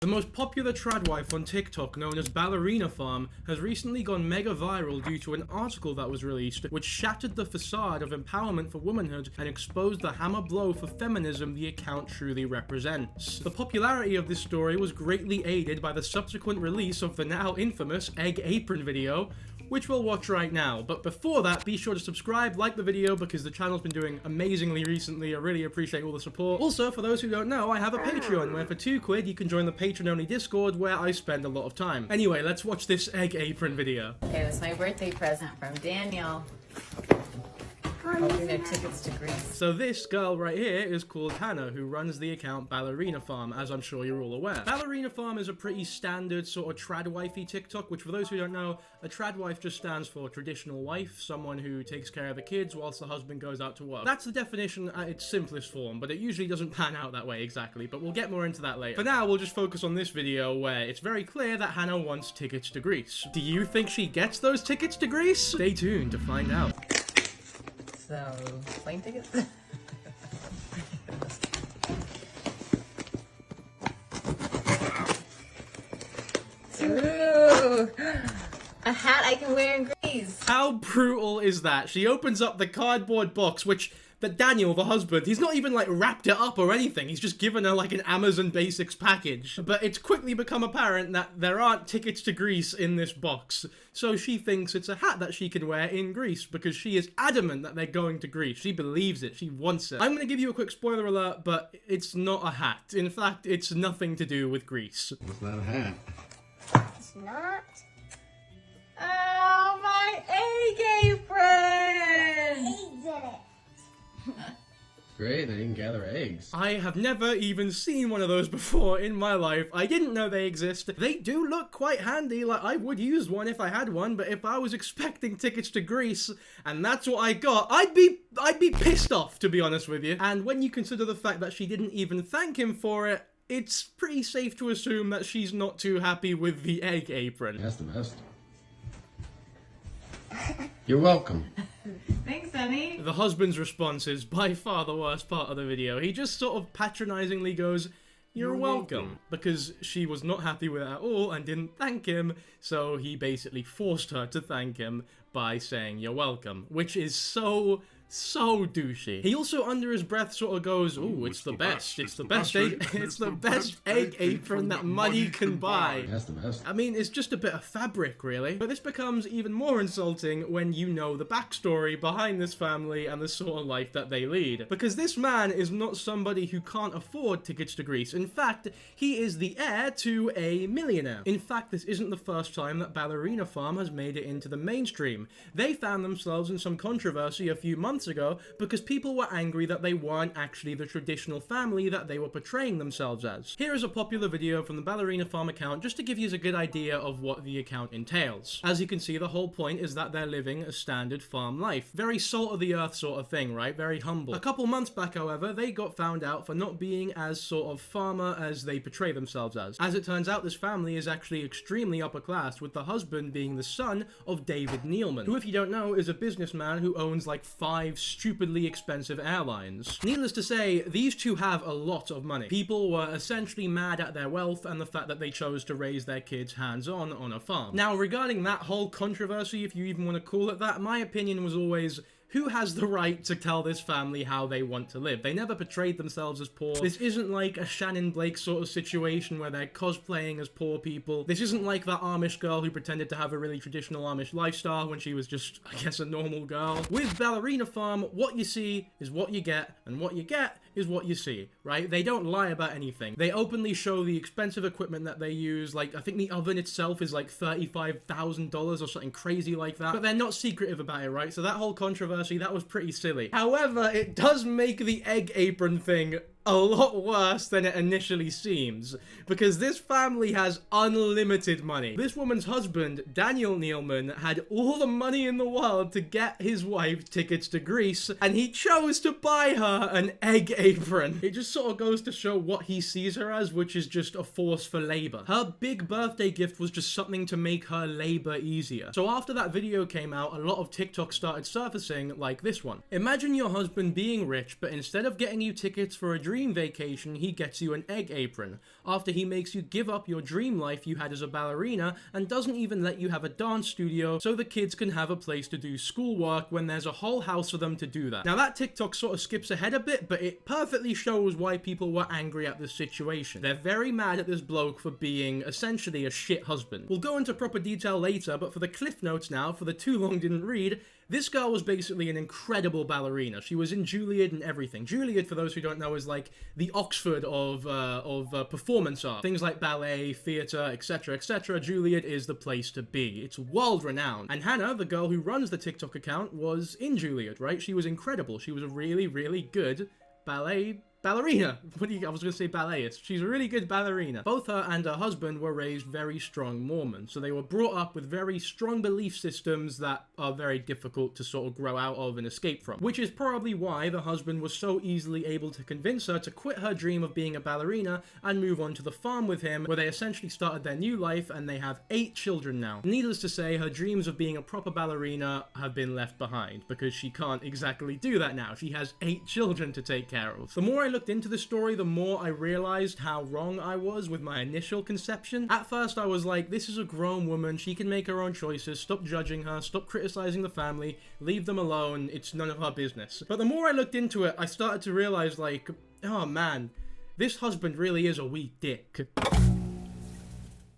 The most popular tradwife on TikTok, known as Ballerina Farm, has recently gone mega viral due to an article that was released which shattered the facade of empowerment for womanhood and exposed the hammer blow for feminism the account truly represents. The popularity of this story was greatly aided by the subsequent release of the now infamous Egg Apron video, which we'll watch right now. But before that, be sure to subscribe, like the video, because the channel's been doing amazingly recently. I really appreciate all the support. Also, for those who don't know, I have a Patreon, where for £2 you can join the patron-only Discord, where I spend a lot of time. Anyway, let's watch this Egg Apron video. It was my birthday present from Daniel. Hoping their tickets to Greece. So this girl right here is called Hannah, who runs the account Ballerina Farm, as I'm sure you're all aware. Ballerina Farm is a pretty standard sort of tradwifey TikTok, which for those who don't know, a tradwife just stands for traditional wife, someone who takes care of the kids whilst the husband goes out to work. That's the definition at its simplest form, but it usually doesn't pan out that way exactly, but we'll get more into that later. For now, we'll just focus on this video where it's very clear that Hannah wants tickets to Greece. Do you think she gets those tickets to Greece? Stay tuned to find out. So, plane tickets? Ooh, a hat I can wear in Greece. How brutal is that? She opens up the cardboard box, which Daniel, the husband, he's not even like wrapped it up or anything. He's just given her like an Amazon Basics package. But it's quickly become apparent that there aren't tickets to Greece in this box. So she thinks it's a hat that she can wear in Greece because she is adamant that they're going to Greece. She believes it. She wants it. I'm going to give you a quick spoiler alert, but it's not a hat. In fact, it's nothing to do with Greece. It's not a hat. It's not. Oh, my egg apron! Eggs in it. Great, they can gather eggs. I have never even seen one of those before in my life. I didn't know they exist. They do look quite handy. Like, I would use one if I had one, but if I was expecting tickets to Greece and that's what I got, I'd be pissed off, to be honest with you. And when you consider the fact that she didn't even thank him for it, it's pretty safe to assume that she's not too happy with the Egg Apron. That's the best. You're welcome. Thanks, honey. The husband's response is by far the worst part of the video. He just sort of patronizingly goes, "You're welcome," because she was not happy with it at all and didn't thank him, so he basically forced her to thank him by saying "you're welcome," which is so douchey. He also under his breath sort of goes, "Ooh, it's the best. It's the best egg. It's the best egg apron that money can buy." That's the best. I mean, it's just a bit of fabric, really. But this becomes even more insulting when you know the backstory behind this family and the sort of life that they lead. Because this man is not somebody who can't afford tickets to Greece. In fact, he is the heir to a millionaire. In fact, this isn't the first time that Ballerina Farm has made it into the mainstream. They found themselves in some controversy a few months ago because people were angry that they weren't actually the traditional family that they were portraying themselves as. Here is a popular video from the Ballerina Farm account just to give you a good idea of what the account entails. As you can see, the whole point is that they're living a standard farm life. Very salt of the earth sort of thing, right? Very humble. A couple months back, however, they got found out for not being as sort of farmer as they portray themselves as. As it turns out, this family is actually extremely upper class, with the husband being the son of David Neilman, who, if you don't know, is a businessman who owns like 5 stupidly expensive airlines. Needless to say, these two have a lot of money. People were essentially mad at their wealth and the fact that they chose to raise their kids hands-on on a farm. Now, regarding that whole controversy, if you even want to call it that, my opinion was always, who has the right to tell this family how they want to live? They never portrayed themselves as poor. This isn't like a Shannon Blake sort of situation where they're cosplaying as poor people. This isn't like that Amish girl who pretended to have a really traditional Amish lifestyle when she was just, I guess, a normal girl. With Ballerina Farm, what you see is what you get, and what you get is what you see, right? They don't lie about anything. They openly show the expensive equipment that they use. Like, I think the oven itself is like $35,000 or something crazy like that. But they're not secretive about it, right? So that whole controversy, that was pretty silly. However, it does make the Egg Apron thing a lot worse than it initially seems, because this family has unlimited money. This woman's husband, Daniel Neilman, had all the money in the world to get his wife tickets to Greece, and he chose to buy her an egg apron. It just sort of goes to show what he sees her as, which is just a force for labor. Her big birthday gift was just something to make her labor easier. So after that video came out, a lot of TikTok started surfacing like this one. Imagine your husband being rich, but instead of getting you tickets for a dream vacation, he gets you an egg apron, after he makes you give up your dream life you had as a ballerina and doesn't even let you have a dance studio so the kids can have a place to do schoolwork when there's a whole house for them to do that. Now that TikTok sort of skips ahead a bit, but it perfectly shows why people were angry at this situation. They're very mad at this bloke for being essentially a shit husband. We'll go into proper detail later, but for the cliff notes now, for the too long didn't read, this girl was basically an incredible ballerina. She was in Juilliard and everything. Juilliard, for those who don't know, is like the Oxford of performance art. Things like ballet, theatre, etc., etc. Juilliard is the place to be. It's world renowned. And Hannah, the girl who runs the TikTok account, was in Juilliard, right? She was incredible. She was a really, really good ballerina. I was going to say balletist. She's a really good ballerina. Both her and her husband were raised very strong Mormons, so they were brought up with very strong belief systems that are very difficult to sort of grow out of and escape from. Which is probably why the husband was so easily able to convince her to quit her dream of being a ballerina and move on to the farm with him, where they essentially started their new life and they have 8 children now. Needless to say, her dreams of being a proper ballerina have been left behind, because she can't exactly do that now. She has 8 children to take care of. The more I looked into the story, the more I realized how wrong I was with my initial conception. At first I was like, this is a grown woman, she can make her own choices, stop judging her, stop criticizing the family, leave them alone, it's none of her business. But the more I looked into it, I started to realize, like, oh man, this husband really is a weak dick.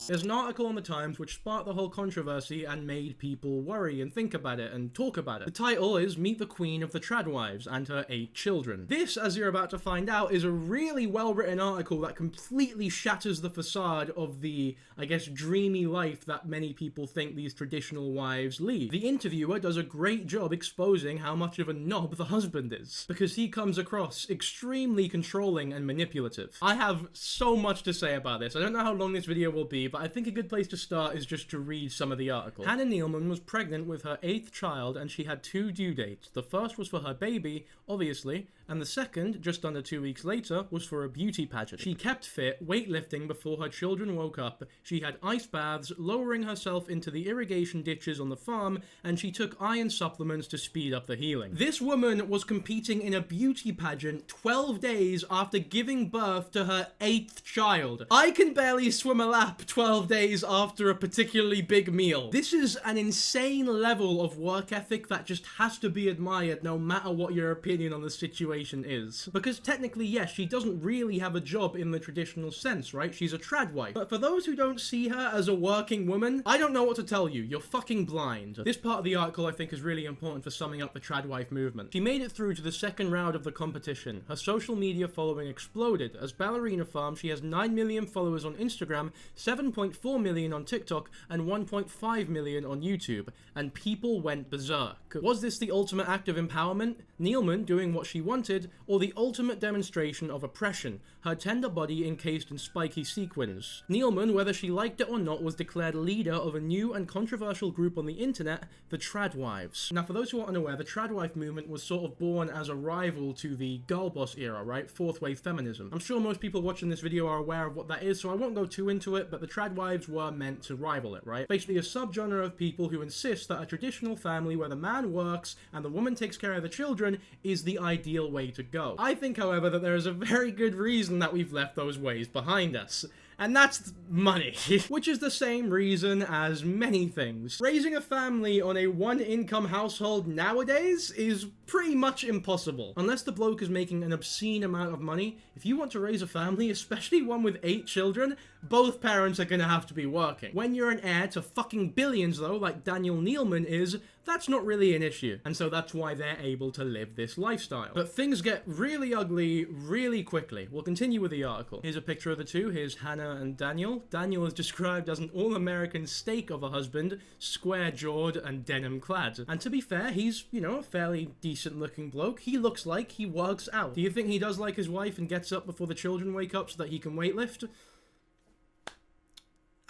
There's an article on the Times which sparked the whole controversy and made people worry and think about it and talk about it. The title is Meet the Queen of the Tradwives and Her 8 Children. This, as you're about to find out, is a really well-written article that completely shatters the facade of the, I guess, dreamy life that many people think these traditional wives lead. The interviewer does a great job exposing how much of a knob the husband is, because he comes across extremely controlling and manipulative. I have so much to say about this. I don't know how long this video will be, but I think a good place to start is just to read some of the article. Hannah Nealman was pregnant with her 8th child and she had 2 due dates. The first was for her baby, obviously, and the second, just under 2 weeks later, was for a beauty pageant. She kept fit, weightlifting before her children woke up, she had ice baths, lowering herself into the irrigation ditches on the farm, and she took iron supplements to speed up the healing. This woman was competing in a beauty pageant 12 days after giving birth to her 8th child. I can barely swim a lap 12 days after a particularly big meal. This is an insane level of work ethic that just has to be admired no matter what your opinion on the situation is. Because technically, yes, she doesn't really have a job in the traditional sense, right? She's a tradwife. But for those who don't see her as a working woman, I don't know what to tell you. You're fucking blind. This part of the article I think is really important for summing up the tradwife movement. She made it through to the second round of the competition. Her social media following exploded. As Ballerina Farm, she has 9 million followers on Instagram, 7.4 million on TikTok, and 1.5 million on YouTube. And people went berserk. Was this the ultimate act of empowerment? Nealman doing what she wanted, or the ultimate demonstration of oppression, her tender body encased in spiky sequins? Nealman, whether she liked it or not, was declared leader of a new and controversial group on the internet, the Tradwives. Now, for those who are unaware, the Tradwife movement was sort of born as a rival to the girl boss era, right? Fourth wave feminism. I'm sure most people watching this video are aware of what that is, so I won't go too into it, but the Tradwives were meant to rival it, right? Basically a subgenre of people who insist that a traditional family where the man works and the woman takes care of the children is the ideal way to go. I think, however, that there is a very good reason that we've left those ways behind us. And that's money. Which is the same reason as many things. Raising a family on a one-income household nowadays is pretty much impossible. Unless the bloke is making an obscene amount of money, if you want to raise a family, especially one with 8 children, both parents are gonna have to be working. When you're an heir to fucking billions though, like Daniel Nealman is, that's not really an issue. And so that's why they're able to live this lifestyle. But things get really ugly really quickly. We'll continue with the article. Here's a picture of the two. Here's Hannah and Daniel. Daniel is described as an all-American steak of a husband, square-jawed and denim-clad. And to be fair, he's, you know, a fairly decent-looking bloke. He looks like he works out. Do you think he does like his wife and gets up before the children wake up so that he can weightlift?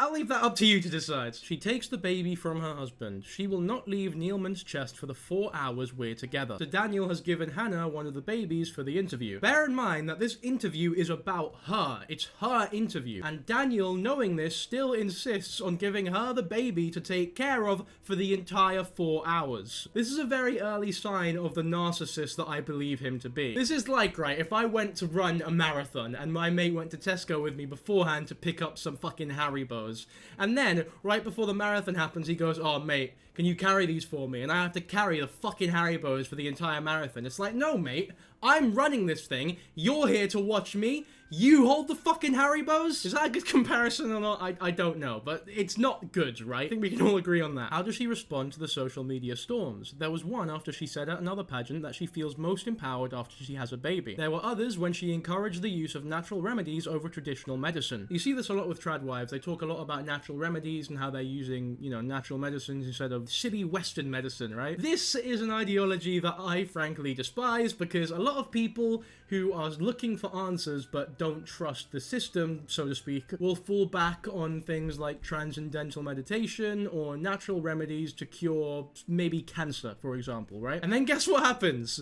I'll leave that up to you to decide. She takes the baby from her husband. She will not leave Neilman's chest for the 4 hours we're together. So Daniel has given Hannah one of the babies for the interview. Bear in mind that this interview is about her. It's her interview. And Daniel, knowing this, still insists on giving her the baby to take care of for the entire 4 hours. This is a very early sign of the narcissist that I believe him to be. This is like, right, if I went to run a marathon and my mate went to Tesco with me beforehand to pick up some fucking Haribos, and then right before the marathon happens he goes, oh mate, can you carry these for me? And I have to carry the fucking Haribos for the entire marathon. It's like, no mate, I'm running this thing, you're here to watch me, you hold the fucking Haribos? Is that a good comparison or not? I don't know, but it's not good, right? I think we can all agree on that. How does she respond to the social media storms? There was one after she said at another pageant that she feels most empowered after she has a baby. There were others when she encouraged the use of natural remedies over traditional medicine. You see this a lot with trad wives. They talk a lot about natural remedies and how they're using, you know, natural medicines instead of silly Western medicine, right? This is an ideology that I frankly despise because a lot of people who are looking for answers but don't trust the system, so to speak, will fall back on things like transcendental meditation or natural remedies to cure maybe cancer, for example, right? And then guess what happens?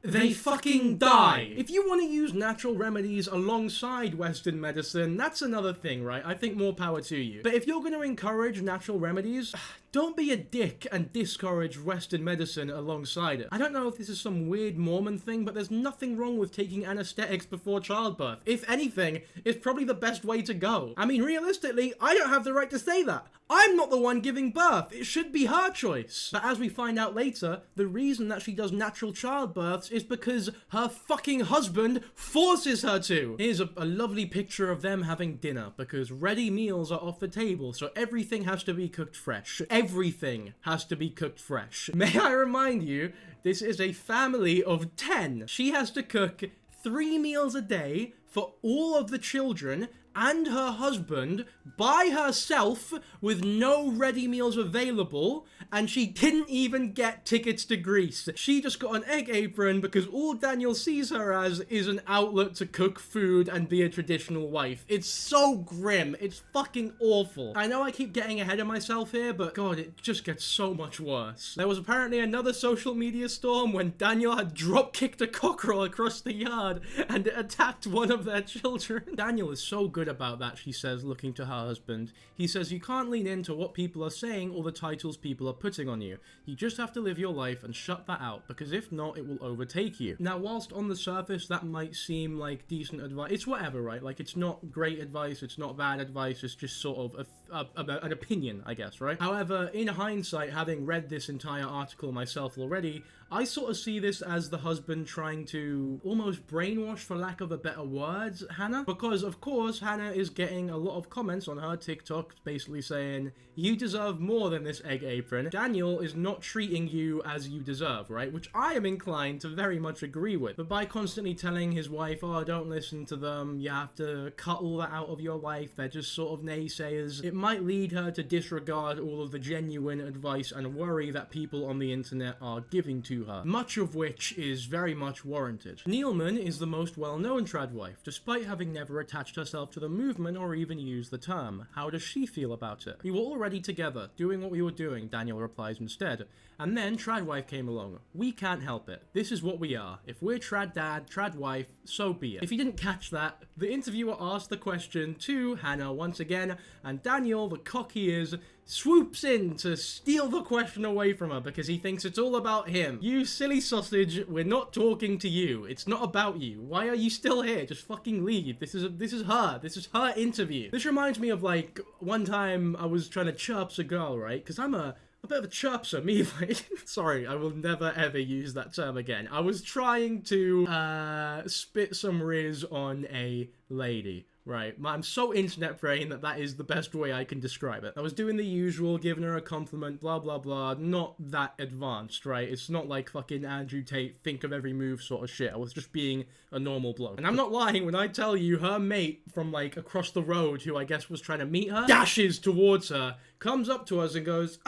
They fucking die. If you want to use natural remedies alongside Western medicine, that's another thing, right? I think more power to you. But if you're going to encourage natural remedies, don't be a dick and discourage Western medicine alongside it. I don't know if this is some weird Mormon thing, but there's nothing wrong with taking anesthetics before childbirth. If anything, it's probably the best way to go. I mean, realistically, I don't have the right to say that. I'm not the one giving birth. It should be her choice. But as we find out later, the reason that she does natural childbirths is because her fucking husband forces her to. Here's a lovely picture of them having dinner, because ready meals are off the table, so everything has to be cooked fresh. Everything has to be cooked fresh. May I remind you, this is a family of 10. She has to cook 3 meals a day for all of the children and her husband by herself with no ready meals available, and she didn't even get tickets to Greece. She just got an Egg Apron because all Daniel sees her as is an outlet to cook food and be a traditional wife. It's so grim. It's fucking awful. I know I keep getting ahead of myself here, but god, it just gets so much worse. There was apparently another social media storm when Daniel had drop-kicked a cockerel across the yard and it attacked one of their children. Daniel is so good about that, she says, looking to her husband. He says, you can't lean into what people are saying or the titles people are putting on you. You just have to live your life and shut that out, because if not, it will overtake you. Now, whilst on the surface that might seem like decent advice, it's whatever, right? Like, it's not great advice, it's not bad advice, it's just sort of an opinion, I guess, right? However, in hindsight, having read this entire article myself already, I sort of see this as the husband trying to almost brainwash, for lack of a better word, Hannah. Because, of course, Hannah is getting a lot of comments on her TikTok basically saying, you deserve more than this Egg Apron. Daniel is not treating you as you deserve, right? Which I am inclined to very much agree with. But by constantly telling his wife, oh, don't listen to them, you have to cut all that out of your life, they're just sort of naysayers, it might lead her to disregard all of the genuine advice and worry that people on the internet are giving to her, much of which is very much warranted. Neilman is the most well-known trad wife, despite having never attached herself to the movement or even used the term. How does she feel about it? We were already together, doing what we were doing, Daniel replies instead. And then trad wife came along. We can't help it. This is what we are. If we're trad dad, trad wife, so be it. If you didn't catch that, the interviewer asked the question to Hannah once again, and Daniel, the cock he is, swoops in to steal the question away from her because he thinks it's all about him. You silly sausage, we're not talking to you. It's not about you. Why are you still here? Just fucking leave. This is her. This is her interview. This reminds me of, like, one time I was trying to chirps a girl, right? Because I'm a bit of a chirpser, me, like, sorry, I will never ever use that term again. I was trying to spit some riz on a lady. Right, I'm so internet brain that is the best way I can describe it. I was doing the usual, giving her a compliment, blah blah blah, not that advanced, right? It's not like fucking Andrew Tate, think of every move sort of shit. I was just being a normal bloke. And I'm not lying when I tell you her mate from, like, across the road, who I guess was trying to meet her, dashes towards her, comes up to us and goes,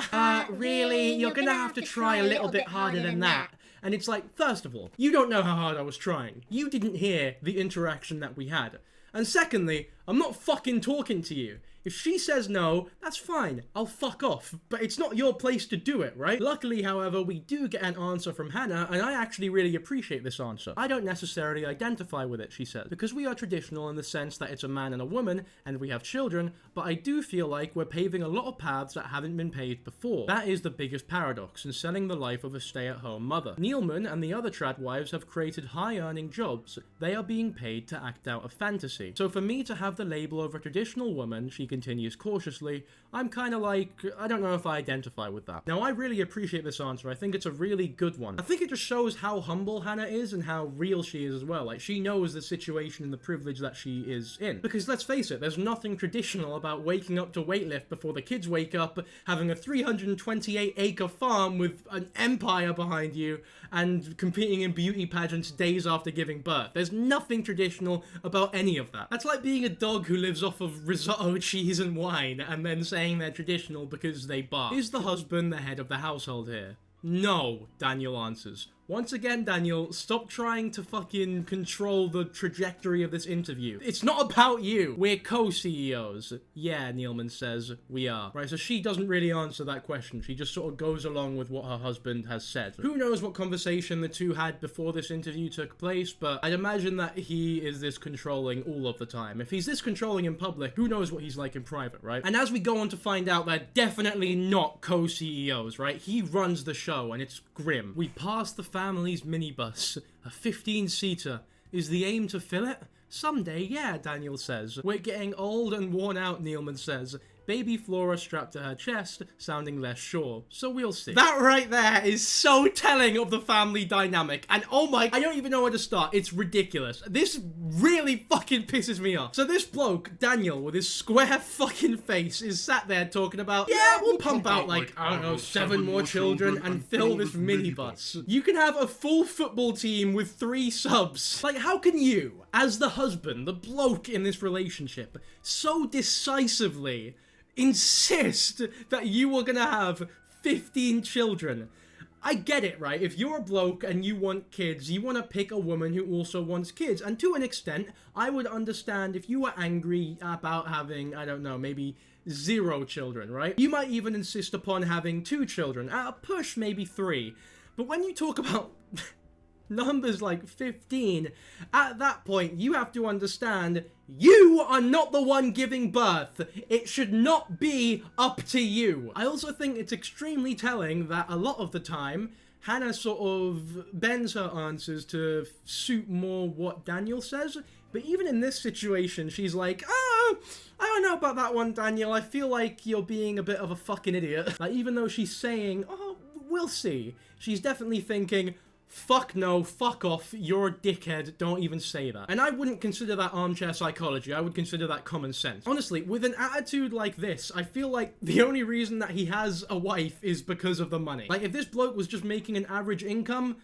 really? You're gonna have to try a little bit harder than that. And it's like, first of all, you don't know how hard I was trying. You didn't hear the interaction that we had. And secondly, I'm not fucking talking to you. If she says no, that's fine. I'll fuck off. But it's not your place to do it, right? Luckily, however, we do get an answer from Hannah, and I actually really appreciate this answer. I don't necessarily identify with it, she says, because we are traditional in the sense that it's a man and a woman, and we have children, but I do feel like we're paving a lot of paths that haven't been paved before. That is the biggest paradox in selling the life of a stay-at-home mother. Neilman and the other trad wives have created high-earning jobs. They are being paid to act out a fantasy. So for me to have the label of a traditional woman, she continues cautiously, I'm kind of like, I don't know if I identify with that. Now, I really appreciate this answer. I think it's a really good one. I think it just shows how humble Hannah is and how real she is as well. Like, she knows the situation and the privilege that she is in. Because let's face it, there's nothing traditional about waking up to weightlift before the kids wake up, having a 328-acre farm with an empire behind you, and competing in beauty pageants days after giving birth. There's nothing traditional about any of that. That's like being a dog who lives off of risotto, cheese, and wine, and then saying they're traditional because they bark. Is the husband the head of the household here? No, Daniel answers. Once again, Daniel, stop trying to fucking control the trajectory of this interview. It's not about you. We're co-CEOs. Yeah, Neilman says, we are. Right, so she doesn't really answer that question. She just sort of goes along with what her husband has said. Who knows what conversation the two had before this interview took place, but I'd imagine that he is this controlling all of the time. If he's this controlling in public, who knows what he's like in private, right? And as we go on to find out, they're definitely not co-CEOs, right? He runs the show, and it's grim. We pass the family's minibus, a 15-seater. Is the aim to fill it? Someday, yeah, Daniel says. We're getting old and worn out, Neilman says. Baby Flora strapped to her chest, sounding less sure. So we'll see. That right there is so telling of the family dynamic. And oh my, I don't even know where to start. It's ridiculous. This really fucking pisses me off. So this bloke, Daniel, with his square fucking face, is sat there talking about, yeah, we'll pump out like, I don't know, 7 more children and fill this minibus. You can have a full football team with 3 subs. Like, how can you, as the husband, the bloke in this relationship, so decisively insist that you are gonna have 15 children? I get it, right? If you're a bloke and you want kids, you want to pick a woman who also wants kids. And to an extent, I would understand if you were angry about having, I don't know, maybe 0 children, right? You might even insist upon having 2 children. At a push, maybe 3. But when you talk about numbers like 15, at that point, you have to understand you are not the one giving birth. It should not be up to you. I also think it's extremely telling that a lot of the time, Hannah sort of bends her answers to suit more what Daniel says. But even in this situation, she's like, I don't know about that one, Daniel. I feel like you're being a bit of a fucking idiot. Like, even though she's saying, oh, we'll see, she's definitely thinking, fuck no, fuck off, you're a dickhead, don't even say that. And I wouldn't consider that armchair psychology, I would consider that common sense. Honestly, with an attitude like this, I feel like the only reason that he has a wife is because of the money. Like, if this bloke was just making an average income,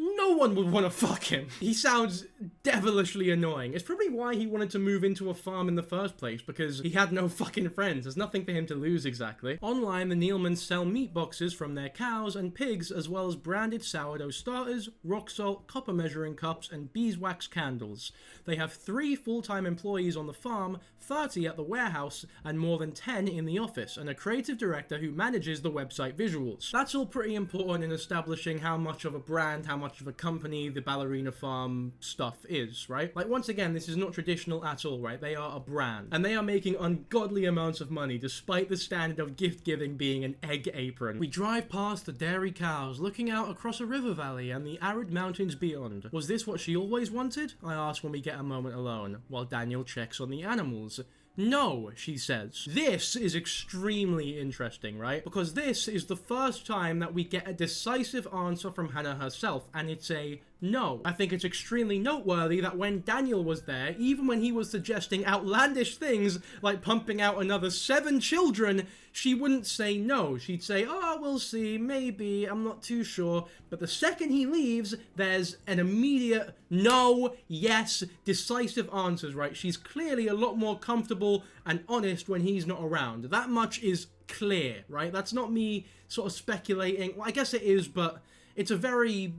no one would want to fuck him. He sounds devilishly annoying. It's probably why he wanted to move into a farm in the first place, because he had no fucking friends. There's nothing for him to lose, exactly. Online, the Neilmans sell meat boxes from their cows and pigs, as well as branded sourdough starters, rock salt, copper measuring cups, and beeswax candles. They have 3 full-time employees on the farm, 30 at the warehouse, and more than 10 in the office, and a creative director who manages the website visuals. That's all pretty important in establishing how much of a brand, how much of a company the Ballerina farm stuff is, right? Like, once again, this is not traditional at all, right? They are a brand, and they are making ungodly amounts of money despite the standard of gift giving being an egg apron. We drive past the dairy cows, looking out across a river valley and the arid mountains beyond. Was this what she always wanted? I ask when we get a moment alone, while Daniel checks on the animals. No, she says. This is extremely interesting, right? Because this is the first time that we get a decisive answer from Hannah herself, and it's a no. I think it's extremely noteworthy that when Daniel was there, even when he was suggesting outlandish things like pumping out another 7 children, she wouldn't say no. She'd say, oh, we'll see, maybe, I'm not too sure. But the second he leaves, there's an immediate no, yes, decisive answers, right? She's clearly a lot more comfortable and honest when he's not around. That much is clear, right? That's not me sort of speculating. Well, I guess it is, but it's a very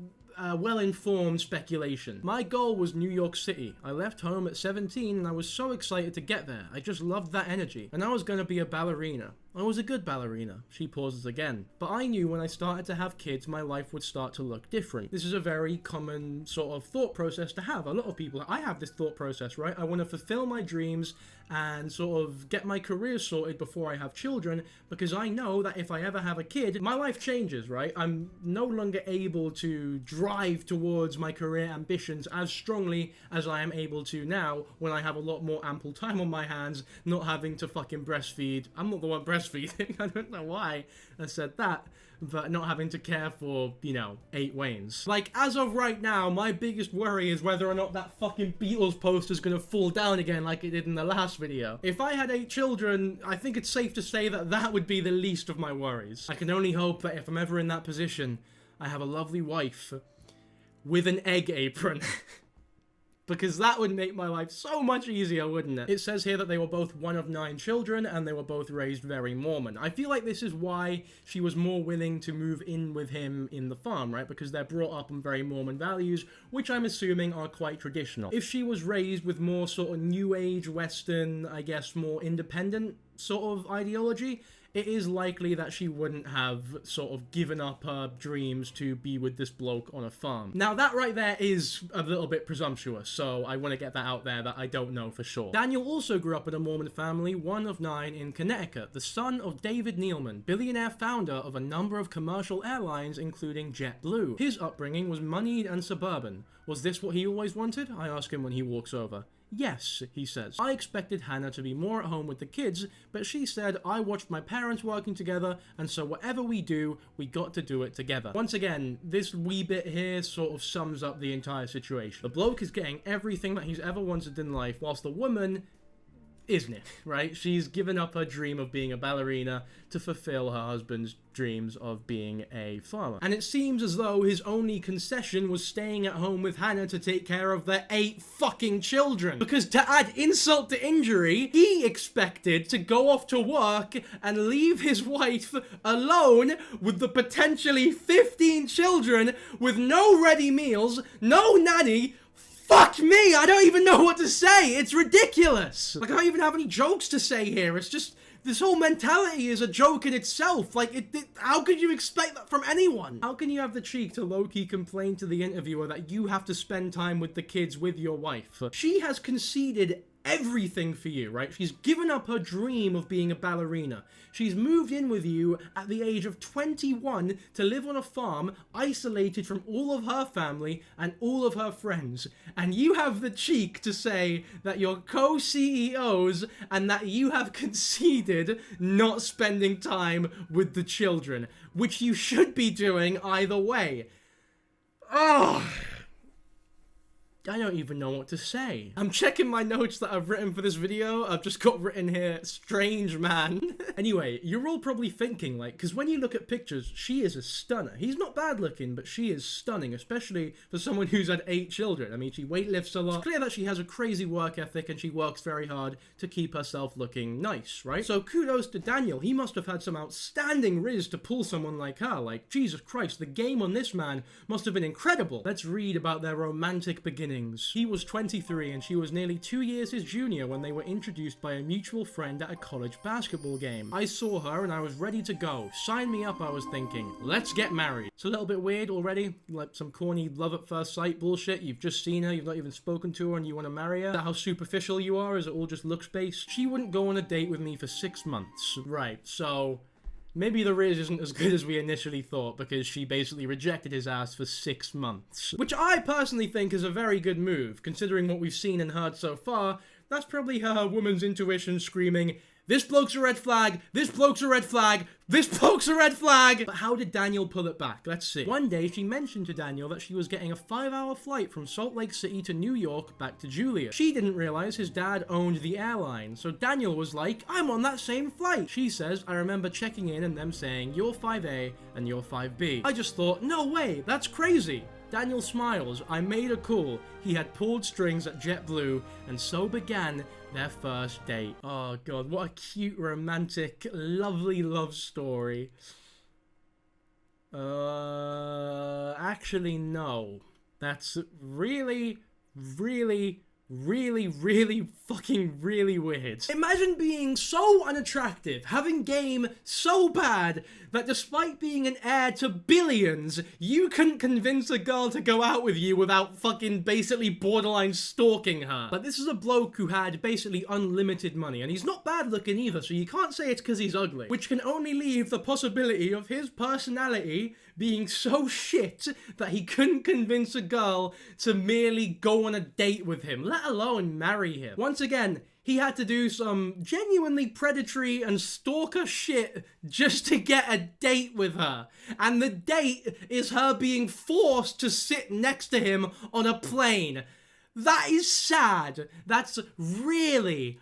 well-informed speculation. My goal was New York City. I left home at 17 and I was so excited to get there. I just loved that energy. And I was gonna be a ballerina. I was a good ballerina. She pauses again. But I knew when I started to have kids, my life would start to look different. This is a very common sort of thought process to have. A lot of people, I have this thought process, right? I want to fulfill my dreams and sort of get my career sorted before I have children, because I know that if I ever have a kid, my life changes, right? I'm no longer able to drive towards my career ambitions as strongly as I am able to now, when I have a lot more ample time on my hands, not having to fucking breastfeed. I'm not the one breastfeeding. I don't know why I said that, but not having to care for, you know, 8 Waynes. Like, as of right now, my biggest worry is whether or not that fucking Beatles poster's gonna fall down again like it did in the last video. If I had 8 children, I think it's safe to say that that would be the least of my worries. I can only hope that if I'm ever in that position, I have a lovely wife with an egg apron. Because that would make my life so much easier, wouldn't it? It says here that they were both one of 9 children, and they were both raised very Mormon. I feel like this is why she was more willing to move in with him in the farm, right? Because they're brought up on very Mormon values, which I'm assuming are quite traditional. If she was raised with more sort of New Age, Western, I guess more independent sort of ideology, it is likely that she wouldn't have sort of given up her dreams to be with this bloke on a farm. Now, that right there is a little bit presumptuous, so I want to get that out there that I don't know for sure. Daniel also grew up in a Mormon family, one of 9 in Connecticut, the son of David Nealman, billionaire founder of a number of commercial airlines, including JetBlue. His upbringing was moneyed and suburban. Was this what he always wanted? I ask him when he walks over. Yes, he says. I expected Hannah to be more at home with the kids, but she said I watched my parents working together, and so whatever we do, we got to do it together. Once again, this wee bit here sort of sums up the entire situation. The bloke is getting everything that he's ever wanted in life, whilst the woman isn't it, right? She's given up her dream of being a ballerina to fulfill her husband's dreams of being a farmer. And it seems as though his only concession was staying at home with Hannah to take care of their 8 fucking children. Because to add insult to injury, he expected to go off to work and leave his wife alone with the potentially 15 children with no ready meals, no nanny. Fuck me, I don't even know what to say. It's ridiculous. Like, I don't even have any jokes to say here. It's just, this whole mentality is a joke in itself. Like, how could you expect that from anyone? How can you have the cheek to low-key complain to the interviewer that you have to spend time with the kids with your wife? She has conceded everything for you, right? She's given up her dream of being a ballerina. She's moved in with you at the age of 21 to live on a farm, isolated from all of her family and all of her friends. And you have the cheek to say that you're co-CEOs and that you have conceded not spending time with the children, which you should be doing either way. Oh, I don't even know what to say. I'm checking my notes that I've written for this video. I've just got written here, strange man. Anyway, you're all probably thinking, like, because when you look at pictures, she is a stunner. He's not bad looking, but she is stunning, especially for someone who's had 8 children. I mean, she weightlifts a lot. It's clear that she has a crazy work ethic and she works very hard to keep herself looking nice, right? So kudos to Daniel. He must have had some outstanding riz to pull someone like her. Like, Jesus Christ, the game on this man must have been incredible. Let's read about their romantic beginnings. He was 23 and she was nearly 2 years his junior when they were introduced by a mutual friend at a college basketball game. I saw her and I was ready to go. Sign me up, I was thinking. Let's get married. It's a little bit weird already, like some corny love at first sight bullshit. You've just seen her, you've not even spoken to her, and you want to marry her. Is that how superficial you are? Is it all just looks based? She wouldn't go on a date with me for 6 months. Right, so maybe the riz isn't as good as we initially thought, because she basically rejected his ass for 6 months. Which I personally think is a very good move, considering what we've seen and heard so far. That's probably her woman's intuition screaming, this bloke's a red flag, this bloke's a red flag, this bloke's a red flag! But how did Daniel pull it back? Let's see. One day, she mentioned to Daniel that she was getting a 5-hour flight from Salt Lake City to New York back to Julia. She didn't realize his dad owned the airline, so Daniel was like, I'm on that same flight! She says, I remember checking in and them saying, you're 5A and you're 5B. I just thought, no way, that's crazy! Daniel smiles. I made a call. He had pulled strings at JetBlue, and so began their first date. Oh god, what a cute, romantic, lovely love story. Actually, no. That's really, really, really fucking really weird. Imagine being so unattractive, having game so bad, that despite being an heir to billions, you couldn't convince a girl to go out with you without fucking basically borderline stalking her. Like, this is a bloke who had basically unlimited money, and he's not bad looking either, so you can't say it's because he's ugly. Which can only leave the possibility of his personality being so shit that he couldn't convince a girl to merely go on a date with him, let alone marry him. Once again, he had to do some genuinely predatory and stalker shit just to get a date with her. And the date is her being forced to sit next to him on a plane. That is sad. That's really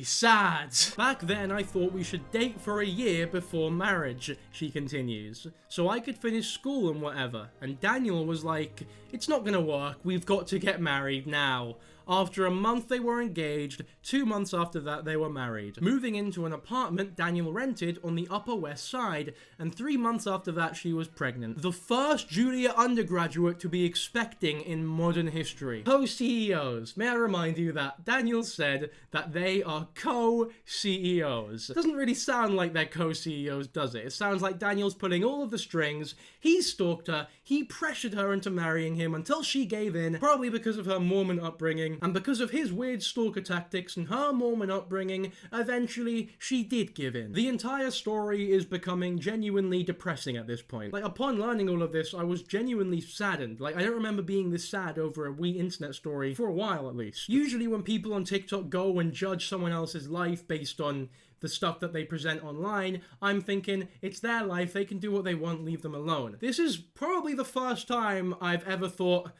sad. Back then, I thought we should date for a year before marriage, she continues, so I could finish school and whatever. And Daniel was like, it's not gonna work, we've got to get married now. After a month they were engaged, 2 months after that they were married. Moving into an apartment Daniel rented on the Upper West Side, and 3 months after that she was pregnant. The first junior undergraduate to be expecting in modern history. Co-CEOs. May I remind you that Daniel said that they are co-CEOs. It doesn't really sound like they're co-CEOs, does it? It sounds like Daniel's pulling all of the strings, he stalked her, he pressured her into marrying him until she gave in, probably because of her Mormon upbringing. And because of his weird stalker tactics and her Mormon upbringing, eventually she did give in. The entire story is becoming genuinely depressing at this point. Like, upon learning all of this, I was genuinely saddened. Like, I don't remember being this sad over a wee internet story for a while at least. Usually when people on TikTok go and judge someone else's life based on the stuff that they present online, I'm thinking, it's their life, they can do what they want, leave them alone. This is probably the first time I've ever thought,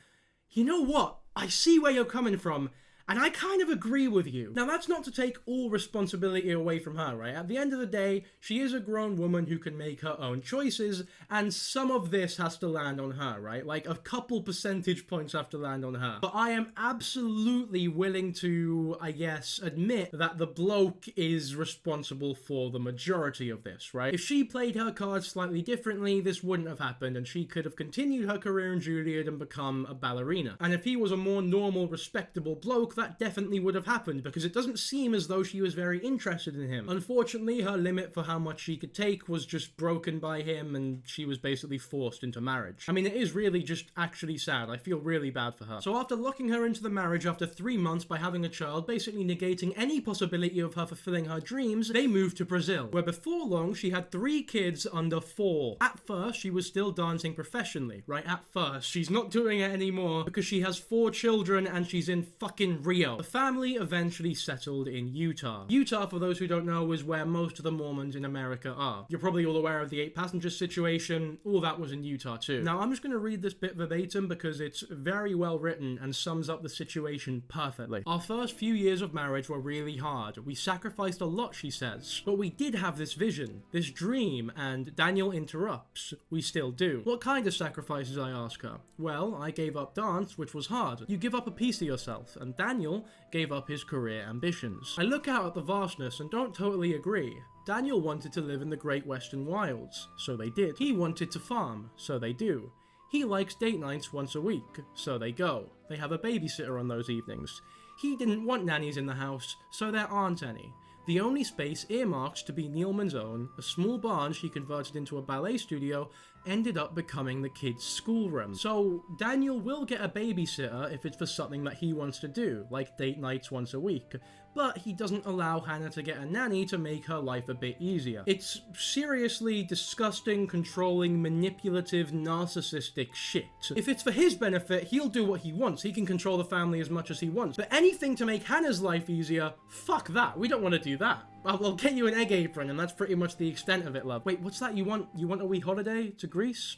you know what? I see where you're coming from, and I kind of agree with you. Now, that's not to take all responsibility away from her, right? At the end of the day, she is a grown woman who can make her own choices, and some of this has to land on her, right? Like, a couple percentage points have to land on her. But I am absolutely willing to, I guess, admit that the bloke is responsible for the majority of this, right? If she played her cards slightly differently, this wouldn't have happened, and she could have continued her career in Juilliard and become a ballerina. And if he was a more normal, respectable bloke, that definitely would have happened, because it doesn't seem as though she was very interested in him. Unfortunately, her limit for how much she could take was just broken by him, and she was basically forced into marriage. I mean, it is really just actually sad. I feel really bad for her. So after locking her into the marriage after 3 months by having a child, basically negating any possibility of her fulfilling her dreams, they moved to Brazil, where before long she had 3 kids under 4. At first, she was still dancing professionally, right? At first. She's not doing it anymore because she has 4 children and she's in fucking Rio. The family eventually settled in Utah. Utah, for those who don't know, is where most of the Mormons in America are. You're probably all aware of the 8 passengers situation. All that was in Utah too. Now, I'm just going to read this bit verbatim because it's very well written and sums up the situation perfectly. Our first few years of marriage were really hard. We sacrificed a lot, she says. But we did have this vision, this dream, and Daniel interrupts. We still do. What kind of sacrifices, I ask her? Well, I gave up dance, which was hard. You give up a piece of yourself, and Daniel gave up his career ambitions. I look out at the vastness and don't totally agree. Daniel wanted to live in the Great Western Wilds, so they did. He wanted to farm, so they do. He likes date nights once a week, so they go. They have a babysitter on those evenings. He didn't want nannies in the house, so there aren't any. The only space earmarked to be Neilman's own, a small barn she converted into a ballet studio, ended up becoming the kids' schoolroom. So Daniel will get a babysitter if it's for something that he wants to do, like date nights once a week, but he doesn't allow Hannah to get a nanny to make her life a bit easier. It's seriously disgusting, controlling, manipulative, narcissistic shit. If it's for his benefit, he'll do what he wants. He can control the family as much as he wants. But anything to make Hannah's life easier, fuck that. We don't want to do that. I'll get you an Egg Apron, and that's pretty much the extent of it, love. Wait, what's that? You want a wee holiday to Greece?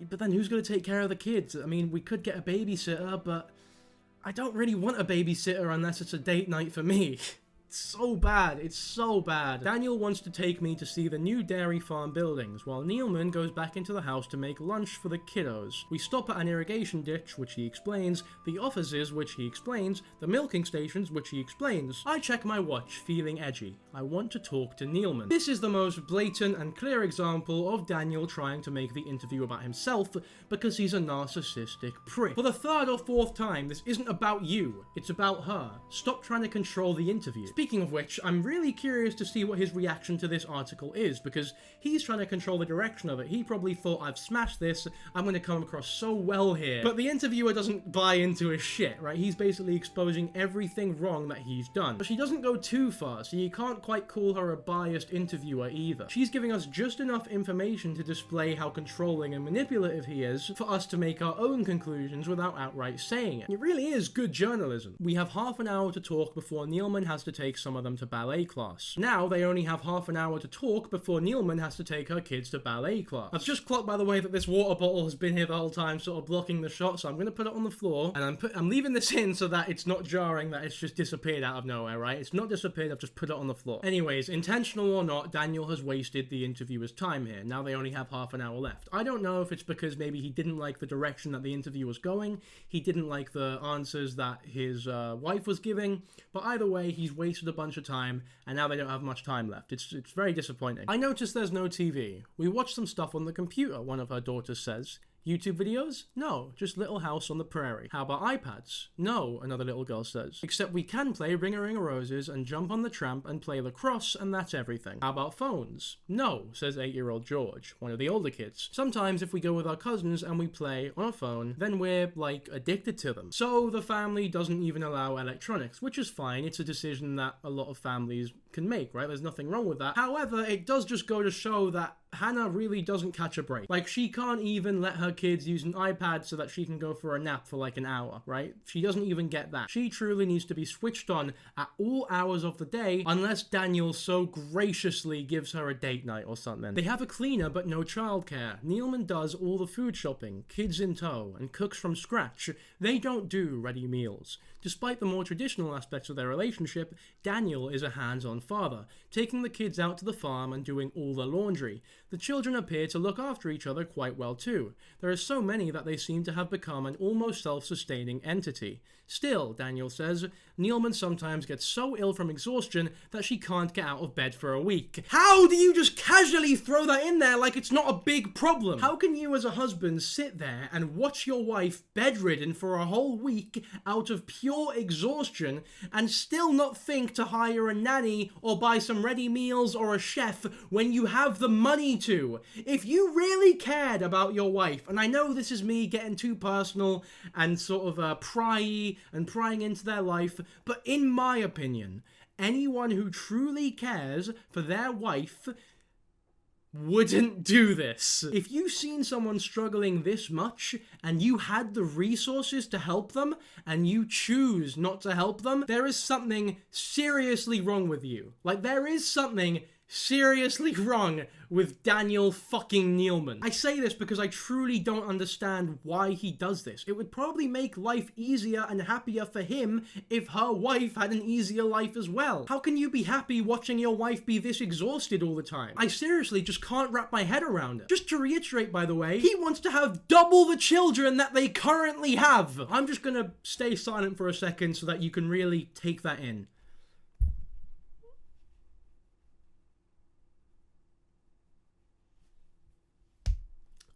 But then who's going to take care of the kids? I mean, we could get a babysitter, but I don't really want a babysitter unless it's a date night for me. so bad. It's so bad. Daniel wants to take me to see the new dairy farm buildings, while Neilman goes back into the house to make lunch for the kiddos. We stop at an irrigation ditch, which he explains, the offices, which he explains, the milking stations, which he explains. I check my watch, feeling edgy. I want to talk to Neilman. This is the most blatant and clear example of Daniel trying to make the interview about himself because he's a narcissistic prick. For the third or fourth time, this isn't about you, it's about her. Stop trying to control the interview. Speaking of which, I'm really curious to see what his reaction to this article is, because he's trying to control the direction of it. He probably thought, I've smashed this, I'm going to come across so well here. But the interviewer doesn't buy into his shit, right? He's basically exposing everything wrong that he's done. But she doesn't go too far, so you can't quite call her a biased interviewer either. She's giving us just enough information to display how controlling and manipulative he is for us to make our own conclusions without outright saying it. It really is good journalism. We have half an hour to talk before Neilman has to take some of them to ballet class. Now they only have half an hour to talk before Neilman has to take her kids to ballet class. I've just clocked, by the way, that this water bottle has been here the whole time, sort of blocking the shot, so I'm going to put it on the floor, and I'm leaving this in so that it's not jarring that it's just disappeared out of nowhere, right? It's not disappeared, I've just put it on the floor. Anyways, intentional or not, Daniel has wasted the interviewer's time here. Now they only have half an hour left. I don't know if it's because maybe he didn't like the direction that the interview was going, he didn't like the answers that his wife was giving, but either way, he's wasted a bunch of time, and now they don't have much time left. It's very disappointing. I noticed there's no TV. We watched some stuff on the computer, one of her daughters says. YouTube videos? No, just Little House on the Prairie. How about iPads? No, another little girl says. Except we can play Ring-a-Ring-a-Roses and jump on the tramp and play lacrosse, and that's everything. How about phones? No, says 8-year-old George, one of the older kids. Sometimes if we go with our cousins and we play on a phone, then we're, like, addicted to them. So the family doesn't even allow electronics, which is fine. It's a decision that a lot of families can make, right? There's nothing wrong with that. However, it does just go to show that Hannah really doesn't catch a break. Like, she can't even let her kids use an iPad so that she can go for a nap for like an hour, right? She doesn't even get that. She truly needs to be switched on at all hours of the day, unless Daniel so graciously gives her a date night or something. They have a cleaner but no childcare. Neilman does all the food shopping, kids in tow, and cooks from scratch. They don't do ready meals. Despite the more traditional aspects of their relationship, Daniel is a hands-on father, taking the kids out to the farm and doing all the laundry. The children appear to look after each other quite well too. There are so many that they seem to have become an almost self-sustaining entity. Still, Daniel says, Neilman sometimes gets so ill from exhaustion that she can't get out of bed for a week. How do you just casually throw that in there like it's not a big problem? How can you as a husband sit there and watch your wife bedridden for a whole week out of pure exhaustion and still not think to hire a nanny or buy some ready meals or a chef when you have the money to? If you really cared about your wife, and I know this is me getting too personal and sort of prying into their life, but in my opinion, anyone who truly cares for their wife wouldn't do this. If you've seen someone struggling this much and you had the resources to help them and you choose not to help them, there is something seriously wrong with you. Like, there is something seriously wrong with Daniel fucking Neilman. I say this because I truly don't understand why he does this. It would probably make life easier and happier for him if her wife had an easier life as well. How can you be happy watching your wife be this exhausted all the time? I seriously just can't wrap my head around it. Just to reiterate, by the way, he wants to have double the children that they currently have. I'm just gonna stay silent for a second so that you can really take that in.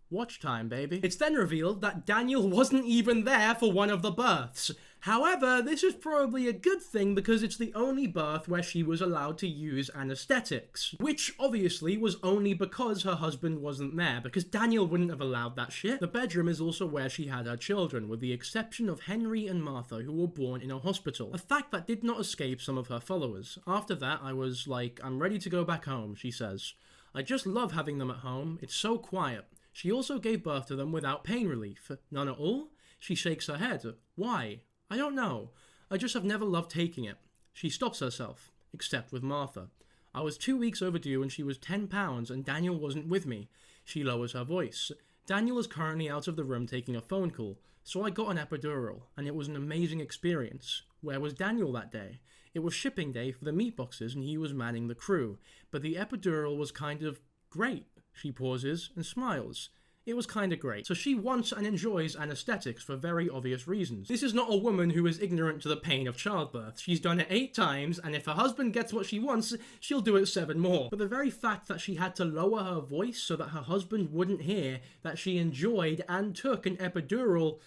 Watch time, baby. It's then revealed that Daniel wasn't even there for one of the births. However, this is probably a good thing because it's the only birth where she was allowed to use anesthetics. Which, obviously, was only because her husband wasn't there, because Daniel wouldn't have allowed that shit. The bedroom is also where she had her children, with the exception of Henry and Martha, who were born in a hospital. A fact that did not escape some of her followers. After that, I was like, I'm ready to go back home, she says. I just love having them at home. It's so quiet. She also gave birth to them without pain relief. None at all? She shakes her head. Why? I don't know. I just have never loved taking it. She stops herself, except with Martha. I was 2 weeks overdue and she was 10 pounds and Daniel wasn't with me. She lowers her voice. Daniel is currently out of the room taking a phone call, so I got an epidural, and it was an amazing experience. Where was Daniel that day? It was shipping day for the meat boxes and he was manning the crew. But the epidural was kind of great. She pauses and smiles. It was kinda great. So she wants and enjoys anesthetics for very obvious reasons. This is not a woman who is ignorant to the pain of childbirth. She's done it 8 times, and if her husband gets what she wants, she'll do it 7 more. But the very fact that she had to lower her voice so that her husband wouldn't hear that she enjoyed and took an epidural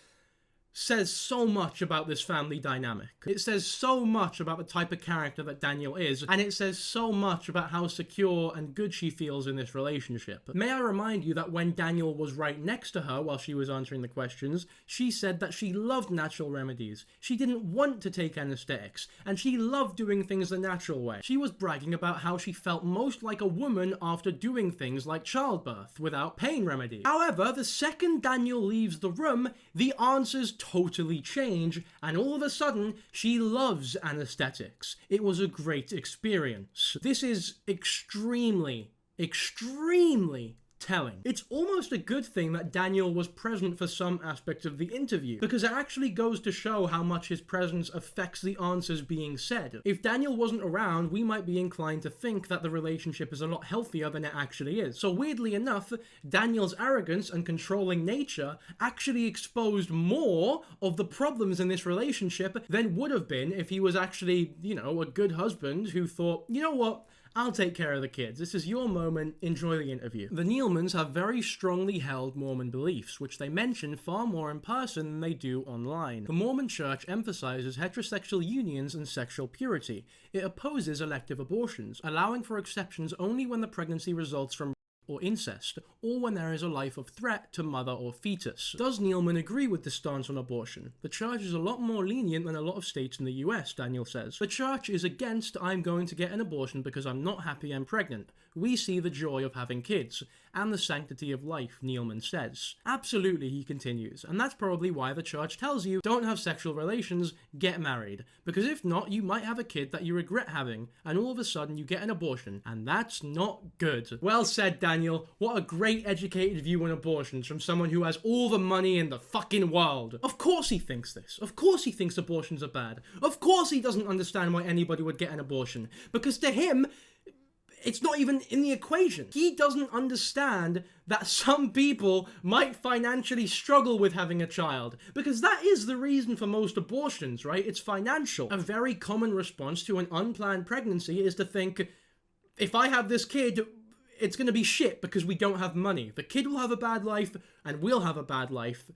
says so much about this family dynamic. It says so much about the type of character that Daniel is, and it says so much about how secure and good she feels in this relationship. May I remind you that when Daniel was right next to her while she was answering the questions, she said that she loved natural remedies. She didn't want to take anesthetics, and she loved doing things the natural way. She was bragging about how she felt most like a woman after doing things like childbirth without pain remedies. However, the second Daniel leaves the room, the answers totally change, and all of a sudden, she loves anesthetics. It was a great experience. This is extremely telling. It's almost a good thing that Daniel was present for some aspects of the interview, because it actually goes to show how much his presence affects the answers being said. If Daniel wasn't around, we might be inclined to think that the relationship is a lot healthier than it actually is. So weirdly enough, Daniel's arrogance and controlling nature actually exposed more of the problems in this relationship than would have been if he was actually, a good husband who thought, you know what? I'll take care of the kids. This is your moment. Enjoy the interview. The Nealmans have very strongly held Mormon beliefs, which they mention far more in person than they do online. The Mormon Church emphasizes heterosexual unions and sexual purity. It opposes elective abortions, allowing for exceptions only when the pregnancy results from or incest, or when there is a life of threat to mother or fetus. Does Nealman agree with the stance on abortion? The church is a lot more lenient than a lot of states in the US, Daniel says. The church is against I'm going to get an abortion because I'm not happy I'm pregnant. We see the joy of having kids, and the sanctity of life, Nealman says. Absolutely, he continues, and that's probably why the church tells you, don't have sexual relations, get married. Because if not, you might have a kid that you regret having, and all of a sudden you get an abortion, and that's not good. Well said, Daniel. What a great educated view on abortions from someone who has all the money in the fucking world. Of course he thinks this. Of course he thinks abortions are bad. Of course he doesn't understand why anybody would get an abortion. Because to him, it's not even in the equation. He doesn't understand that some people might financially struggle with having a child, because that is the reason for most abortions, right? It's financial. A very common response to an unplanned pregnancy is to think, if I have this kid, it's going to be shit because we don't have money. The kid will have a bad life and we'll have a bad life.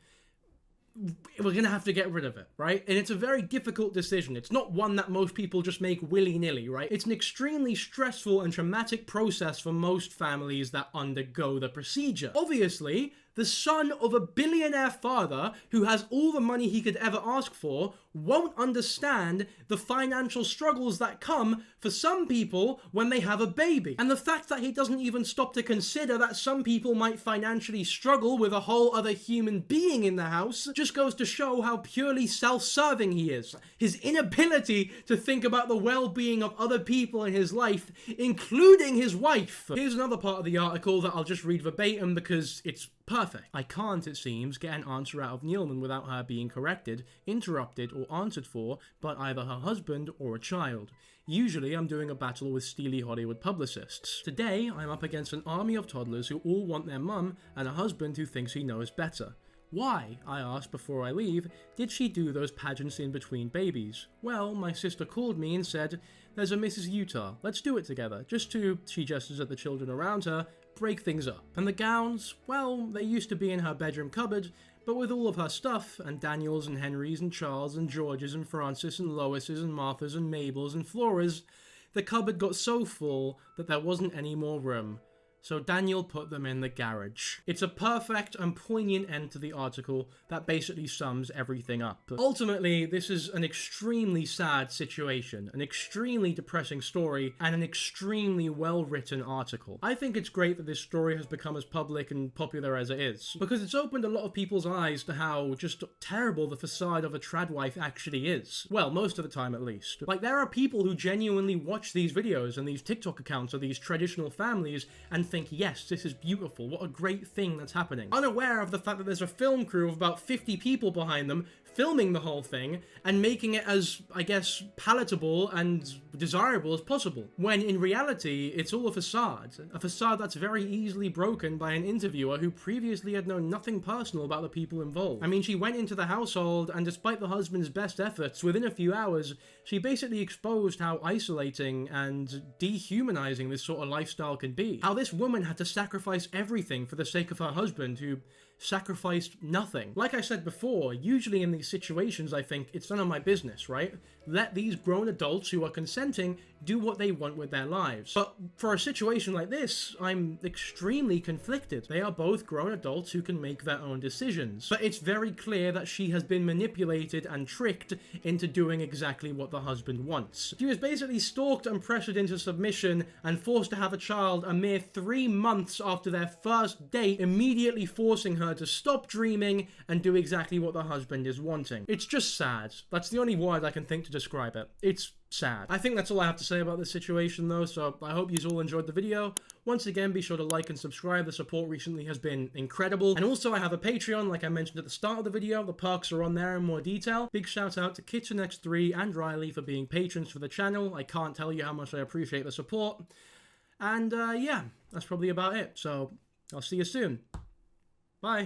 We're going to have to get rid of it, right? And it's a very difficult decision. It's not one that most people just make willy-nilly, right? It's an extremely stressful and traumatic process for most families that undergo the procedure. Obviously, the son of a billionaire father who has all the money he could ever ask for won't understand the financial struggles that come for some people when they have a baby. And the fact that he doesn't even stop to consider that some people might financially struggle with a whole other human being in the house just goes to show how purely self-serving he is. His inability to think about the well-being of other people in his life, including his wife. Here's another part of the article that I'll just read verbatim because it's perfect. I can't, it seems, get an answer out of Nealman without her being corrected, interrupted, or answered for by either her husband or a child. Usually, I'm doing a battle with steely Hollywood publicists. Today, I'm up against an army of toddlers who all want their mum and a husband who thinks he knows better. Why, I asked before I leave, did she do those pageants in between babies? Well, my sister called me and said, there's a Mrs. Utah, let's do it together, just to, she gestures at the children around her, break things up. And the gowns, well, they used to be in her bedroom cupboard, but with all of her stuff, and Daniel's and Henry's and Charles and George's and Francis and Lois's and Martha's and Mabel's and Flora's, the cupboard got so full that there wasn't any more room. So Daniel put them in the garage. It's a perfect and poignant end to the article that basically sums everything up. Ultimately, this is an extremely sad situation, an extremely depressing story, and an extremely well-written article. I think it's great that this story has become as public and popular as it is, because it's opened a lot of people's eyes to how just terrible the facade of a trad wife actually is. Well, most of the time at least. Like, there are people who genuinely watch these videos and these TikTok accounts of these traditional families and think, yes, this is beautiful, what a great thing that's happening. Unaware of the fact that there's a film crew of about 50 people behind them filming the whole thing and making it as, I guess, palatable and desirable as possible. When in reality, it's all a facade that's very easily broken by an interviewer who previously had known nothing personal about the people involved. I mean, she went into the household, and despite the husband's best efforts, within a few hours, she basically exposed how isolating and dehumanizing this sort of lifestyle can be. How this woman had to sacrifice everything for the sake of her husband, who sacrificed nothing. Like I said before, usually in these situations, I think, it's none of my business, right? Let these grown adults who are consenting do what they want with their lives. But for a situation like this, I'm extremely conflicted. They are both grown adults who can make their own decisions. But it's very clear that she has been manipulated and tricked into doing exactly what the husband wants. She was basically stalked and pressured into submission and forced to have a child a mere 3 months after their first date, immediately forcing her to stop dreaming and do exactly what the husband is wanting. It's just sad. That's the only word I can think to describe it. It's sad. I think that's all I have to say about this situation though, so I hope you all enjoyed the video. Once again, be sure to like and subscribe. The support recently has been incredible. And also I have a Patreon, like I mentioned at the start of the video. The perks are on there in more detail. Big shout out to KitchenX3 and Riley for being patrons for the channel. I can't tell you how much I appreciate the support. And yeah, that's probably about it. So I'll see you soon. Bye.